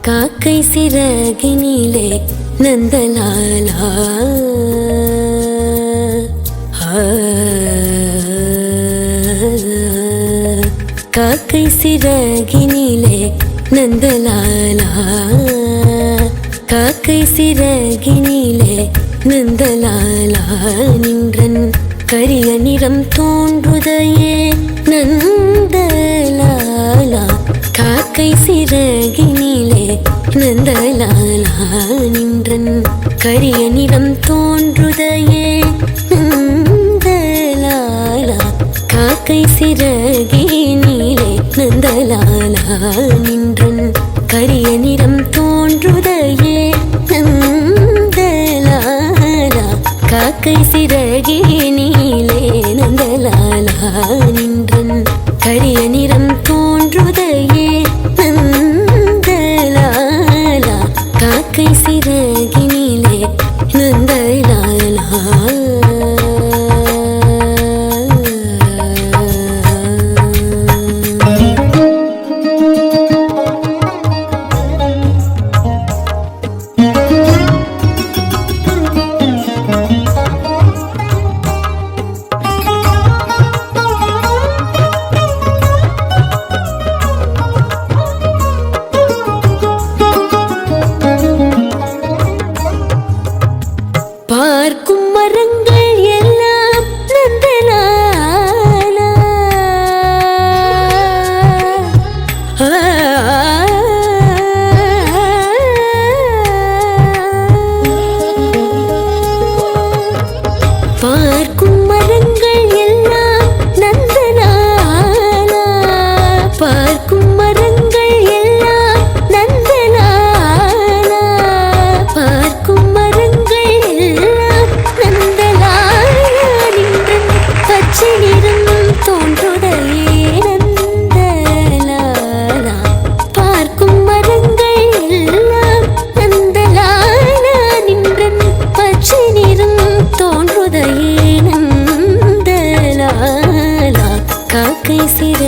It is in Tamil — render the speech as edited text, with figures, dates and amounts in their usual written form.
காக்கை சிறகினிலே நந்தலாலா காக்கை சிறகினிலே நந்தலாலா காக்கை சிறகினிலே நந்தலாலா நின்றன் கரிய நிறம் தோன்றுதையே நந்தலாலா காக்கை சிறகினிலே நந்தலாலா நின்றன் கரிய நிறம் தோன்றுதையே நந்தலாலா காக்கை சிறகினிலே நந்தலாலா நின்றன் கரிய நிறம் தோன்றுதையே நந்தலாலா காக்கை சிறகினிலே நந்தலாலா நின்றன் கரிய நிறம் தோன்றுதையே நந்தலாலா காக்கை சிறகினிலே நந்தலாலா பார்க்கும் மரங்கள் எல்லாம் நந்தலாலா பார்க்கும் மரங்கள் எல்லாம் நந்தலாலா பார்க்கும் மரங்கள் எல்லாம் நந்தலாலா பார்க்கும் காக்கை சிற